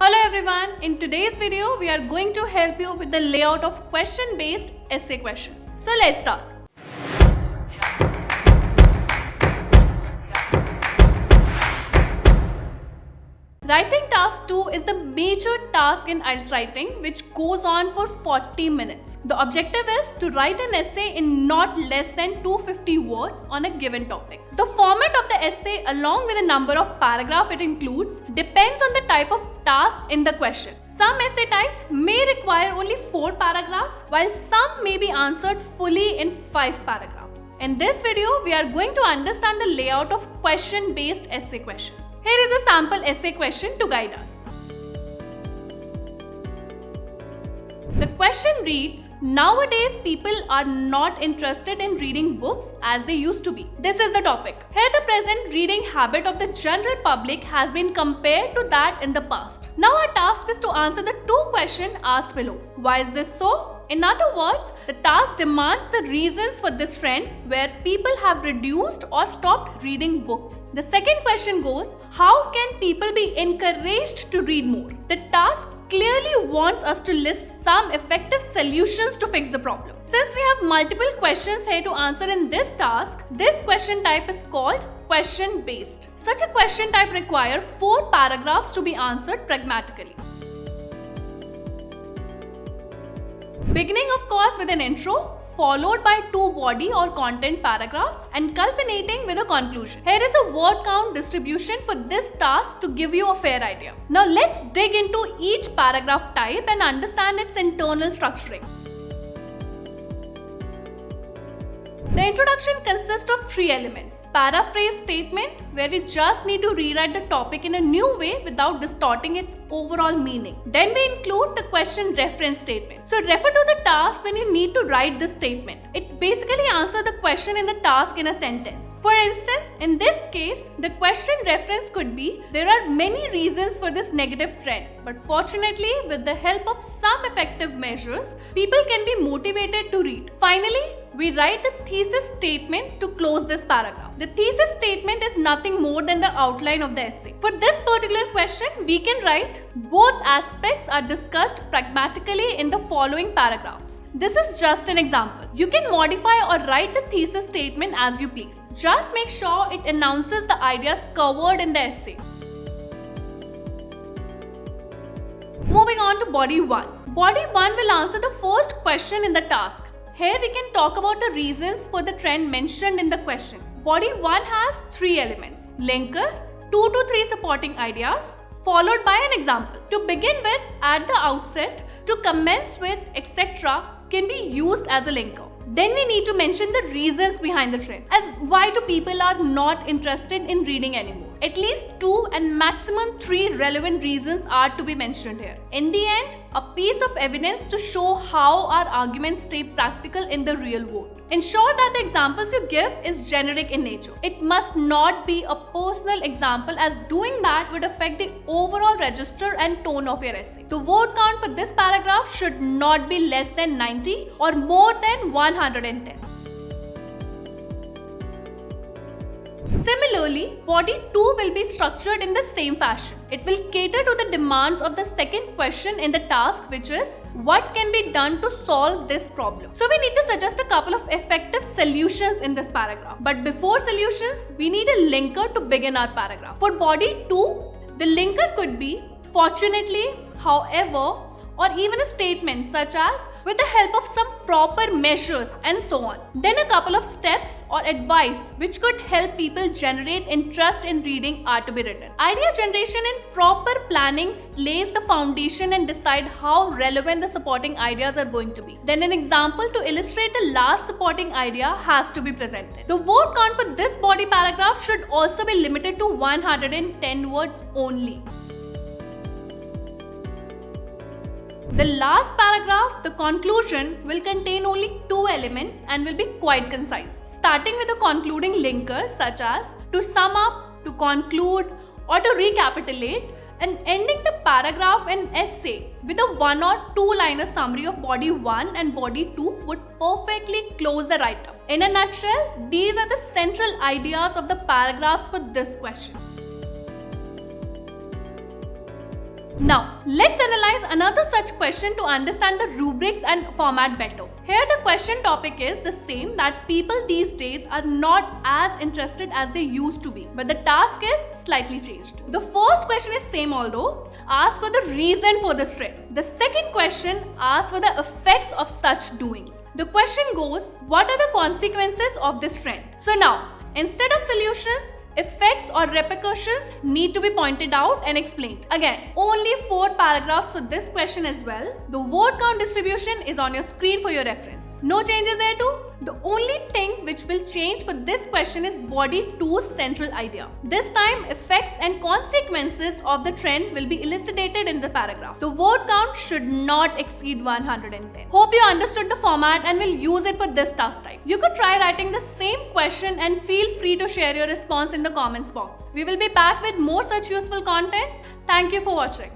Hello everyone, in today's video we are going to help you with the layout of question-based essay questions. So let's start. Writing task 2 is the major task in IELTS writing which goes on for 40 minutes. The objective is to write an essay in not less than 250 words on a given topic. The format of the essay along with the number of paragraphs it includes depends on the type of task in the question. Some essay types may require only 4 paragraphs while some may be answered fully in 5 paragraphs. In this video, we are going to understand the layout of question-based essay questions. Here is a sample essay question to guide us. The question reads, nowadays people are not interested in reading books as they used to be. This is the topic. Here the present reading habit of the general public has been compared to that in the past. Now our task is to answer the 2 questions asked below. Why is this so? In other words, the task demands the reasons for this trend where people have reduced or stopped reading books. The second question goes, how can people be encouraged to read more? The task clearly wants us to list some effective solutions to fix the problem. Since we have multiple questions here to answer in this task, this question type is called question-based. Such a question type requires 4 paragraphs to be answered pragmatically. Beginning of course with an intro, followed by 2 body or content paragraphs and culminating with a conclusion. Here is a word count distribution for this task to give you a fair idea. Now let's dig into each paragraph type and understand its internal structuring. The introduction consists of 3 elements. Paraphrase statement, where we just need to rewrite the topic in a new way without distorting its overall meaning. Then we include the question reference statement. So refer to the task when you need to write this statement. It basically answers the question in the task in a sentence. For instance, in this case, the question reference could be, there are many reasons for this negative trend, but fortunately, with the help of some effective measures, people can be motivated to read. Finally, we write the thesis statement to close this paragraph. The thesis statement is nothing more than the outline of the essay. For this particular question, we can write, both aspects are discussed pragmatically in the following paragraphs. This is just an example. You can modify or write the thesis statement as you please. Just make sure it announces the ideas covered in the essay. Moving on to body 1. Body 1 will answer the first question in the task. Here we can talk about the reasons for the trend mentioned in the question. Body 1 has 3 elements. Linker, 2 to 3 supporting ideas, followed by an example. To begin with, at the outset, to commence with, etc. can be used as a linker. Then we need to mention the reasons behind the trend, as why do people are not interested in reading anymore. At least 2 and maximum 3 relevant reasons are to be mentioned here. In the end, a piece of evidence to show how our arguments stay practical in the real world. Ensure that the examples you give is generic in nature. It must not be a personal example, as doing that would affect the overall register and tone of your essay. The word count for this paragraph should not be less than 90 or more than 110. Similarly, body 2 will be structured in the same fashion. It will cater to the demands of the second question in the task, which is, what can be done to solve this problem? So we need to suggest a couple of effective solutions in this paragraph. But before solutions, we need a linker to begin our paragraph. For body 2, the linker could be, fortunately, however, or even a statement such as, with the help of some proper measures and so on. Then a couple of steps or advice which could help people generate interest in reading are to be written. Idea generation and proper planning lays the foundation and decide how relevant the supporting ideas are going to be. Then an example to illustrate the last supporting idea has to be presented. The word count for this body paragraph should also be limited to 110 words only. The last paragraph, the conclusion, will contain only 2 elements and will be quite concise. Starting with a concluding linker such as to sum up, to conclude, or to recapitulate, and ending the paragraph and essay with a 1 or 2 liner summary of body 1 and body 2 would perfectly close the write-up. In a nutshell, these are the central ideas of the paragraphs for this question. Now, let's analyze another such question to understand the rubrics and format better. Here the question topic is the same, that people these days are not as interested as they used to be, but the task is slightly changed. The first question is same, although ask for the reason for this trend. The second question asks for the effects of such doings. The question goes, what are the consequences of this trend? So now, instead of solutions, effects or repercussions need to be pointed out and explained. Again, only 4 paragraphs for this question as well. The word count distribution is on your screen for your reference. No changes here too. The only thing which will change for this question is body 2's central idea. This time, effects and consequences of the trend will be elucidated in the paragraph. The word count should not exceed 110. Hope you understood the format and will use it for this task type. You could try writing the same question and feel free to share your response in the comments box. We will be back with more such useful content. Thank you for watching.